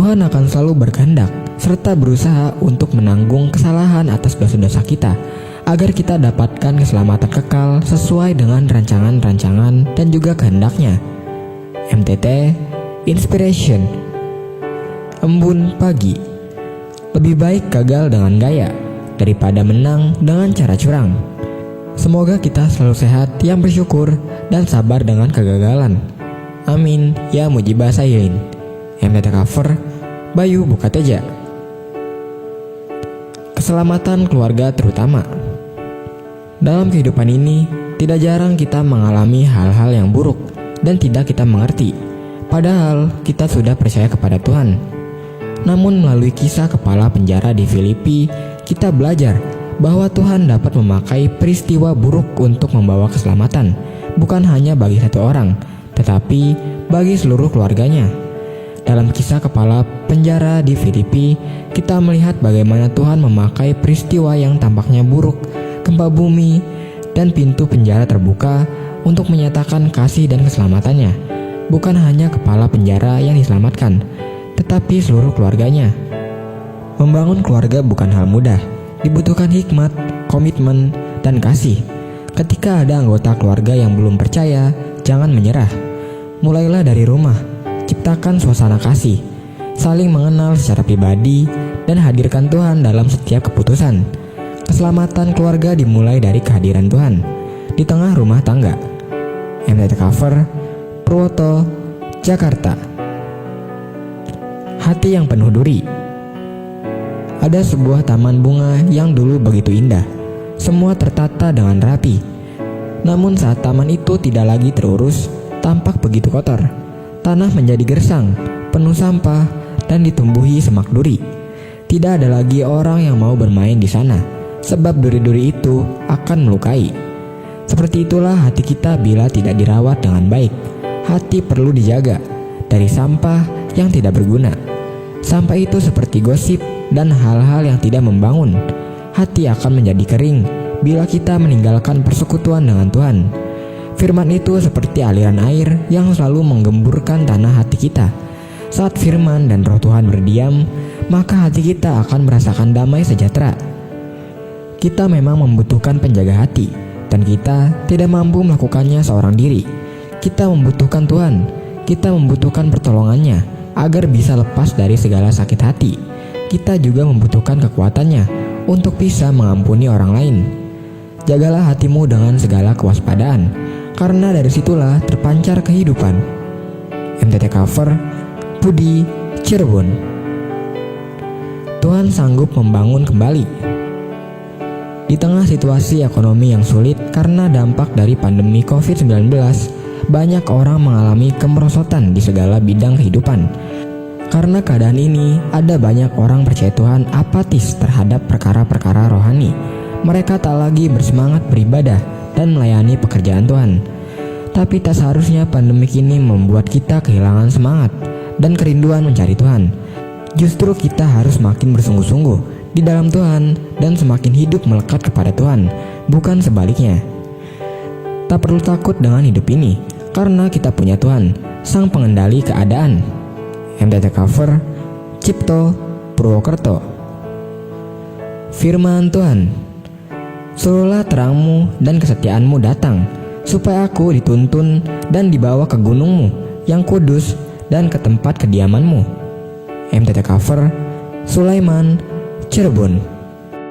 Tuhan akan selalu berkehendak serta berusaha untuk menanggung kesalahan atas dosa-dosa kita, agar kita dapatkan keselamatan kekal sesuai dengan rancangan-rancangan dan juga kehendaknya. MTT Inspiration. Embun pagi. Lebih baik gagal dengan gaya daripada menang dengan cara curang. Semoga kita selalu sehat, yang bersyukur, dan sabar dengan kegagalan. Amin, ya mujibah sayin. MTT Cover, Bayu Bukateja. Keselamatan keluarga terutama. Dalam kehidupan ini, tidak jarang kita mengalami hal-hal yang buruk dan tidak kita mengerti, padahal kita sudah percaya kepada Tuhan. Namun melalui kisah kepala penjara di Filipi, kita belajar bahwa Tuhan dapat memakai peristiwa buruk untuk membawa keselamatan, bukan hanya bagi satu orang, tetapi bagi seluruh keluarganya. Dalam kisah kepala penjara di Filipi, kita melihat bagaimana Tuhan memakai peristiwa yang tampaknya buruk, gempa bumi, dan pintu penjara terbuka untuk menyatakan kasih dan keselamatannya. Bukan hanya kepala penjara yang diselamatkan, tetapi seluruh keluarganya. Membangun keluarga bukan hal mudah, dibutuhkan hikmat, komitmen, dan kasih. Ketika ada anggota keluarga yang belum percaya, jangan menyerah. Mulailah dari rumah. Ciptakan suasana kasih, saling mengenal secara pribadi, dan hadirkan Tuhan dalam setiap keputusan. Keselamatan keluarga dimulai dari kehadiran Tuhan di tengah rumah tangga. MTT Cover, Purwoto, Jakarta. Hati yang penuh duri. Ada sebuah taman bunga yang dulu begitu indah. Semua tertata dengan rapi. Namun saat taman itu tidak lagi terurus, tampak begitu kotor. Tanah menjadi gersang, penuh sampah, dan ditumbuhi semak duri. Tidak ada lagi orang yang mau bermain di sana, sebab duri-duri itu akan melukai. Seperti itulah hati kita bila tidak dirawat dengan baik. Hati perlu dijaga dari sampah yang tidak berguna. Sampah itu seperti gosip dan hal-hal yang tidak membangun. Hati akan menjadi kering bila kita meninggalkan persekutuan dengan Tuhan. Firman itu seperti aliran air yang selalu menggemburkan tanah hati kita. Saat firman dan roh Tuhan berdiam, maka hati kita akan merasakan damai sejahtera. Kita memang membutuhkan penjaga hati, dan kita tidak mampu melakukannya seorang diri. Kita membutuhkan Tuhan, kita membutuhkan pertolongannya agar bisa lepas dari segala sakit hati. Kita juga membutuhkan kekuatannya untuk bisa mengampuni orang lain. Jagalah hatimu dengan segala kewaspadaan, karena dari situlah terpancar kehidupan. MTT Cover, Budi, Cirebon. Tuhan sanggup membangun kembali. Di tengah situasi ekonomi yang sulit karena dampak dari pandemi COVID-19, banyak orang mengalami kemerosotan di segala bidang kehidupan. Karena keadaan ini, ada banyak orang percaya Tuhan apatis terhadap perkara-perkara rohani. Mereka tak lagi bersemangat beribadah dan melayani pekerjaan Tuhan. Tapi tak seharusnya pandemi ini membuat kita kehilangan semangat dan kerinduan mencari Tuhan. Justru kita harus makin bersungguh-sungguh di dalam Tuhan dan semakin hidup melekat kepada Tuhan, bukan sebaliknya. Tak perlu takut dengan hidup ini, karena kita punya Tuhan, Sang Pengendali keadaan. MTT Cover, Cipto, Purwokerto. Firman Tuhan. Suruhlah terangmu dan kesetiaanmu datang, supaya aku dituntun dan dibawa ke gunungmu yang kudus dan ke tempat kediamanmu. MTT Cover, Sulaiman, Cirebon.